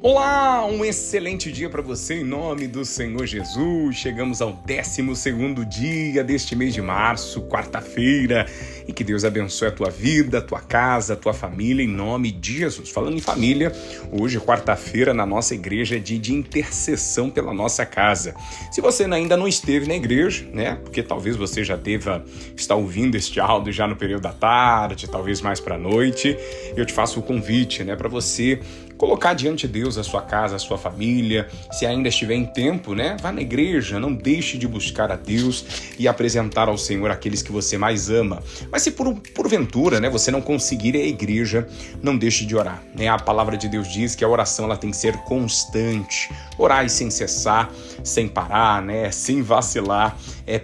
Olá, um excelente dia para você em nome do Senhor Jesus. Chegamos ao 12º dia deste mês de março, quarta-feira, e que Deus abençoe a tua vida, a tua casa, a tua família em nome de Jesus. Falando em família, hoje, quarta-feira, na nossa igreja é dia de intercessão pela nossa casa. Se você ainda não esteve na igreja, né, porque talvez você já deva estar ouvindo este áudio já no período da tarde, talvez mais para a noite, eu te faço o convite, né, para você colocar diante de Deus a sua casa, a sua família. Se ainda estiver em tempo, né? Vá na igreja, não deixe de buscar a Deus e apresentar ao Senhor aqueles que você mais ama. Mas se porventura, né, você não conseguir ir à igreja, não deixe de orar, né? A palavra de Deus diz que a oração ela tem que ser constante. Orar sem cessar, sem parar, né? Sem vacilar,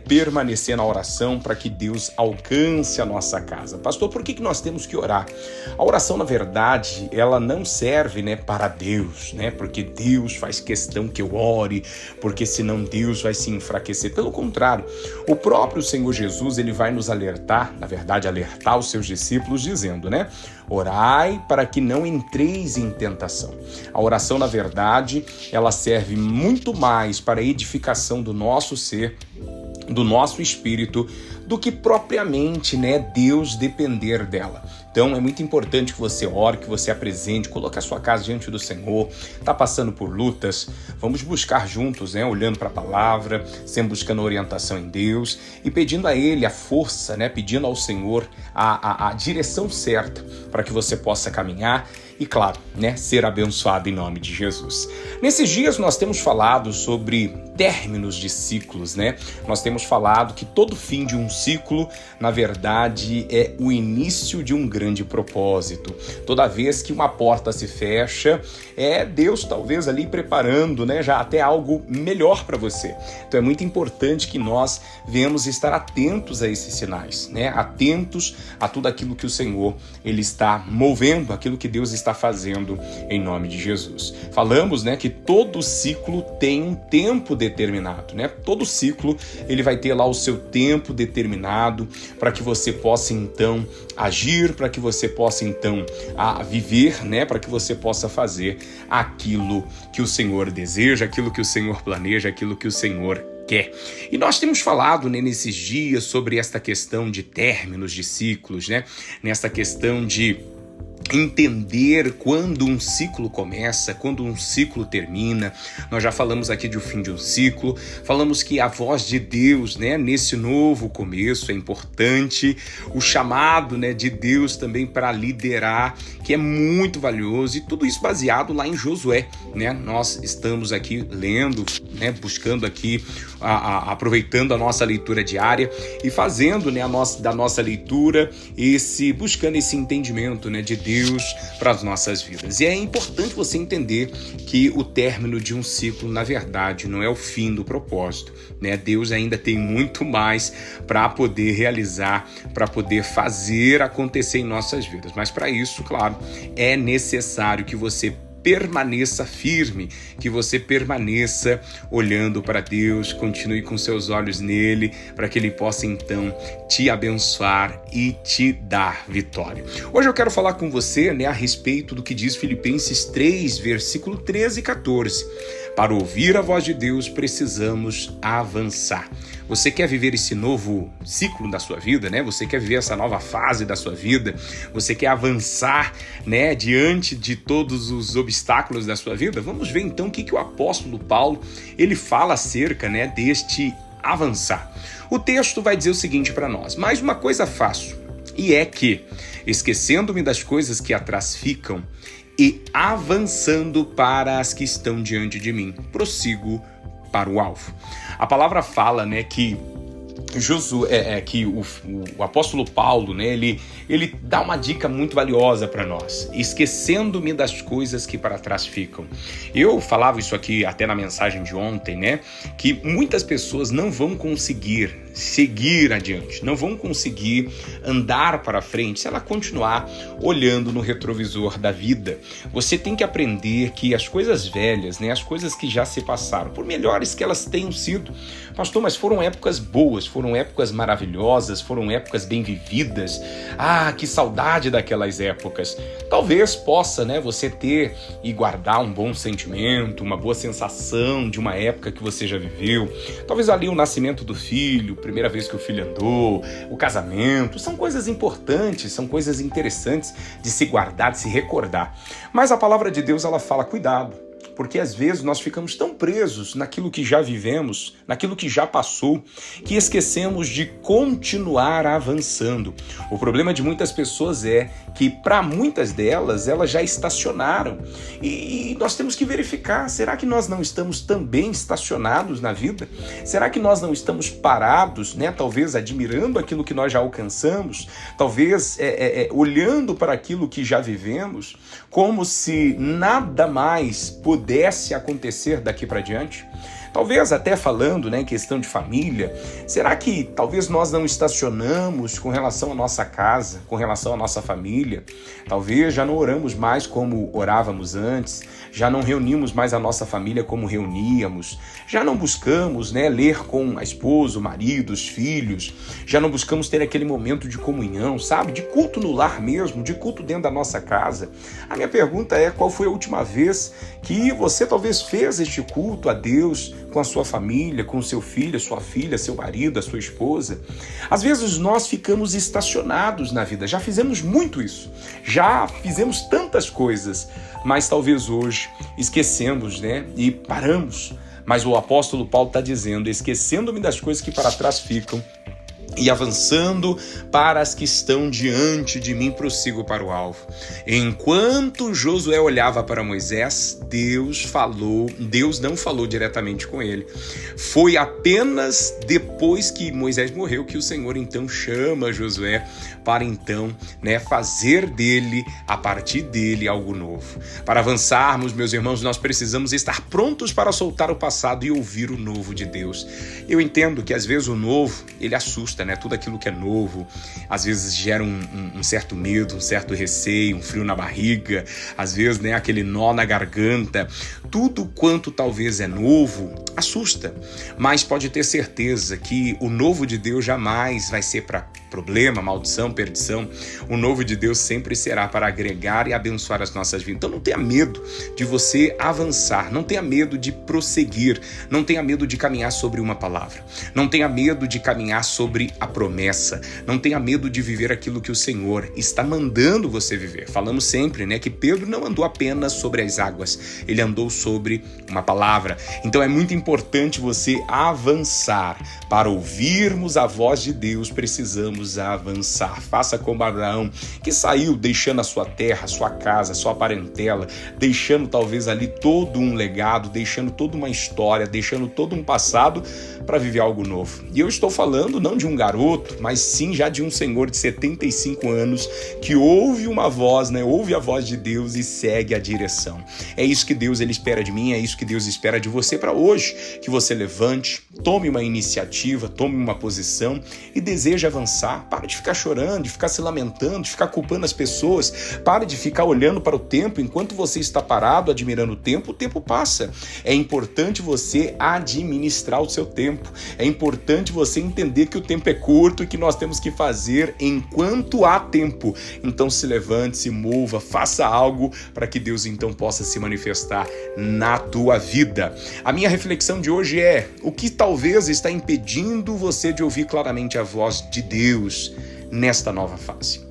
permanecer na oração para que Deus alcance a nossa casa. Pastor, por que nós temos que orar? A oração, na verdade, ela não serve, né, para Deus, né? Porque Deus faz questão que eu ore, porque senão Deus vai se enfraquecer. Pelo contrário, o próprio Senhor Jesus, ele vai nos alertar, na verdade, alertar os seus discípulos, dizendo, né? Orai para que não entreis em tentação. A oração, na verdade, ela serve muito mais para a edificação do nosso ser, do nosso espírito, do que propriamente, né, Deus depender dela. Então é muito importante que você ore, que você apresente, coloque a sua casa diante do Senhor. Está passando por lutas, vamos buscar juntos, né, olhando para a palavra, sempre buscando orientação em Deus e pedindo a Ele a força, né, pedindo ao Senhor a direção certa para que você possa caminhar e, claro, né, ser abençoado em nome de Jesus. Nesses dias nós temos falado sobre términos de ciclos, né? Nós temos falado que todo fim de um ciclo, na verdade, é o início de um grande propósito. Toda vez que uma porta se fecha, é Deus talvez ali preparando, né, já até algo melhor para você. Então é muito importante que nós venhamos estar atentos a esses sinais, né? Atentos a tudo aquilo que o Senhor ele está movendo, aquilo que Deus está fazendo em nome de Jesus. Falamos, né, que todo ciclo tem um tempo determinado, né? Todo ciclo ele vai ter lá o seu tempo determinado para que você possa então agir, para que você possa então viver, né? Para que você possa fazer aquilo que o Senhor deseja, aquilo que o Senhor planeja, aquilo que o Senhor quer. E nós temos falado, né, nesses dias sobre esta questão de términos de ciclos, né? Nessa questão de entender quando um ciclo começa, quando um ciclo termina. Nós já falamos aqui do fim de um ciclo, falamos que a voz de Deus, né, nesse novo começo é importante, o chamado, né, de Deus também para liderar, que é muito valioso, e tudo isso baseado lá em Josué, né? Nós estamos aqui lendo, né, buscando aqui, aproveitando a nossa leitura diária e fazendo, né, da nossa leitura buscando esse entendimento, né, de Deus para as nossas vidas. E é importante você entender que o término de um ciclo, na verdade, não é o fim do propósito, né? Deus ainda tem muito mais para poder realizar, para poder fazer acontecer em nossas vidas. Mas para isso, claro, é necessário que você permaneça firme, que você permaneça olhando para Deus, continue com seus olhos nele, para que ele possa então te abençoar e te dar vitória. Hoje eu quero falar com você, né, a respeito do que diz Filipenses 3, versículo 13 e 14. Para ouvir a voz de Deus, precisamos avançar. Você quer viver esse novo ciclo da sua vida, né? Você quer viver essa nova fase da sua vida? Você quer avançar, né, diante de todos os obstáculos da sua vida? Vamos ver então o que o apóstolo Paulo ele fala acerca, né, deste avançar. O texto vai dizer o seguinte para nós: mais uma coisa faço, e é que, esquecendo-me das coisas que atrás ficam e avançando para as que estão diante de mim, prossigo para o alvo. A palavra fala, né, que que o apóstolo Paulo, né, ele dá uma dica muito valiosa para nós: esquecendo-me das coisas que para trás ficam. Eu falava isso aqui até na mensagem de ontem, né, que muitas pessoas não vão conseguir, seguir adiante, não vão conseguir andar para frente se ela continuar olhando no retrovisor da vida. Você tem que aprender que as coisas velhas, as coisas que já se passaram, por melhores que elas tenham sido, pastor, mas foram épocas boas, foram épocas maravilhosas, foram épocas bem vividas. Ah, que saudade daquelas épocas. Talvez possa, você ter e guardar um bom sentimento, uma boa sensação de uma época que você já viveu. Talvez ali o nascimento do filho, primeira vez que o filho andou, o casamento, são coisas importantes, são coisas interessantes de se guardar, de se recordar. Mas a palavra de Deus, ela fala, cuidado. Porque às vezes nós ficamos tão presos naquilo que já vivemos, naquilo que já passou, que esquecemos de continuar avançando. O problema de muitas pessoas é que para muitas delas, elas já estacionaram. E nós temos que verificar, será que nós não estamos também estacionados na vida? Será que nós não estamos parados, talvez admirando aquilo que nós já alcançamos? Talvez olhando para aquilo que já vivemos, como se nada mais pudesse acontecer daqui para diante? Talvez até falando em questão de família, será que talvez nós não estacionamos com relação à nossa casa, com relação à nossa família? Talvez já não oramos mais como orávamos antes, já não reunimos mais a nossa família como reuníamos, já não buscamos ler com a esposa, o marido, os filhos, já não buscamos ter aquele momento de comunhão, sabe? De culto no lar mesmo, de culto dentro da nossa casa. A minha pergunta é, qual foi a última vez que você talvez fez este culto a Deus com a sua família, com o seu filho, a sua filha, seu marido, a sua esposa? Às vezes nós ficamos estacionados na vida, já fizemos muito isso, já fizemos tantas coisas, mas talvez hoje esquecemos, e paramos. Mas o apóstolo Paulo está dizendo, esquecendo-me das coisas que para trás ficam e avançando para as que estão diante de mim, prossigo para o alvo. Enquanto Josué olhava para Moisés, Deus não falou diretamente com ele. Foi apenas depois que Moisés morreu que o Senhor então chama Josué para então fazer dele, a partir dele, algo novo. Para avançarmos, meus irmãos, nós precisamos estar prontos para soltar o passado e ouvir o novo de Deus. Eu entendo que às vezes o novo, ele assusta, tudo aquilo que é novo, às vezes gera um certo medo, um certo receio, um frio na barriga, às vezes aquele nó na garganta. Tudo quanto talvez é novo, assusta, mas pode ter certeza que o novo de Deus jamais vai ser para problema, maldição, perdição. O novo de Deus sempre será para agregar e abençoar as nossas vidas. Então não tenha medo de você avançar, não tenha medo de prosseguir, não tenha medo de caminhar sobre uma palavra, não tenha medo de caminhar sobre a promessa, não tenha medo de viver aquilo que o Senhor está mandando você viver. Falamos sempre, que Pedro não andou apenas sobre as águas, ele andou sobre uma palavra. Então é muito importante você avançar. Para ouvirmos a voz de Deus, precisamos avançar. Faça como Abraão, que saiu deixando a sua terra, a sua casa, a sua parentela, deixando talvez ali todo um legado, deixando toda uma história, deixando todo um passado para viver algo novo. E eu estou falando não de um garoto, mas sim já de um senhor de 75 anos que ouve uma voz, ouve a voz de Deus e segue a direção. É isso que Deus ele espera de mim, é isso que Deus espera de você para hoje, que você levante, tome uma iniciativa, tome uma posição e deseje avançar. Para de ficar chorando, de ficar se lamentando, de ficar culpando as pessoas, para de ficar olhando para o tempo. Enquanto você está parado admirando o tempo passa. É importante você administrar o seu tempo, é importante você entender que o tempo é curto e que nós temos que fazer enquanto há tempo. Então se levante, se mova, faça algo para que Deus então possa se manifestar na tua vida. A minha reflexão de hoje é: o que talvez está impedindo você de ouvir claramente a voz de Deus nesta nova fase?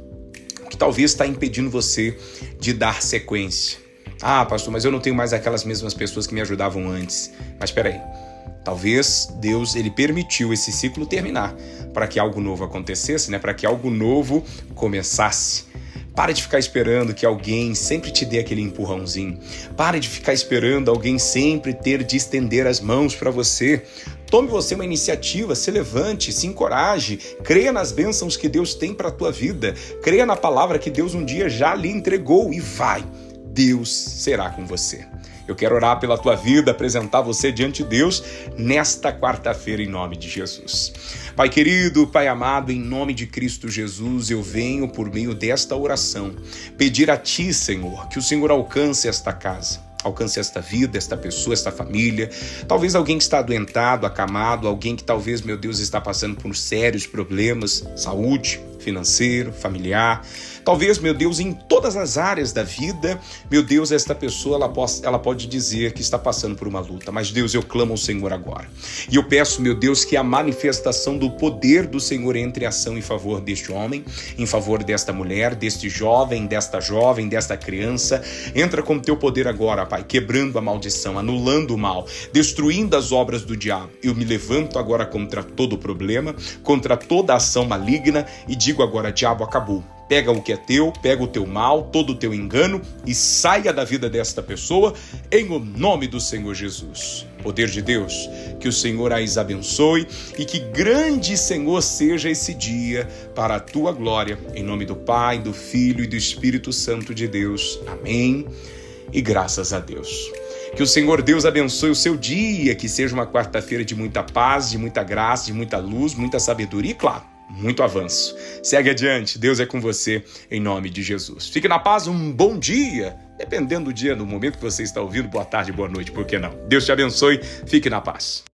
O que talvez está impedindo você de dar sequência? Ah, pastor, mas eu não tenho mais aquelas mesmas pessoas que me ajudavam antes. Mas espera aí. Talvez Deus ele permitiu esse ciclo terminar para que algo novo acontecesse, para que algo novo começasse. Pare de ficar esperando que alguém sempre te dê aquele empurrãozinho. Pare de ficar esperando alguém sempre ter de estender as mãos para você. Tome você uma iniciativa, se levante, se encoraje, creia nas bênçãos que Deus tem para a tua vida, creia na palavra que Deus um dia já lhe entregou e vai. Deus será com você. Eu quero orar pela tua vida, apresentar você diante de Deus nesta quarta-feira, em nome de Jesus. Pai querido, Pai amado, em nome de Cristo Jesus, eu venho por meio desta oração pedir a Ti, Senhor, que o Senhor alcance esta casa. Alcance esta vida, esta pessoa, esta família. Talvez alguém que está adoentado, acamado, alguém que talvez, meu Deus, está passando por sérios problemas, saúde, financeiro, familiar. Talvez, meu Deus, em todas as áreas da vida, meu Deus, esta pessoa, ela pode dizer que está passando por uma luta. Mas, Deus, eu clamo ao Senhor agora. E eu peço, meu Deus, que a manifestação do poder do Senhor entre em ação em favor deste homem, em favor desta mulher, deste jovem, desta criança. Entra com teu poder agora, Pai, quebrando a maldição, anulando o mal, destruindo as obras do diabo. Eu me levanto agora contra todo o problema, contra toda ação maligna e digo agora, diabo, acabou. Pega o que é teu, pega o teu mal, todo o teu engano e saia da vida desta pessoa em o nome do Senhor Jesus. Poder de Deus, que o Senhor as abençoe e que grande, Senhor, seja esse dia para a tua glória. Em nome do Pai, do Filho e do Espírito Santo de Deus. Amém. E graças a Deus. Que o Senhor Deus abençoe o seu dia, que seja uma quarta-feira de muita paz, de muita graça, de muita luz, muita sabedoria e, claro, muito avanço. Segue adiante, Deus é com você, em nome de Jesus. Fique na paz, um bom dia, dependendo do dia, no momento que você está ouvindo, boa tarde, boa noite, por que não? Deus te abençoe, fique na paz.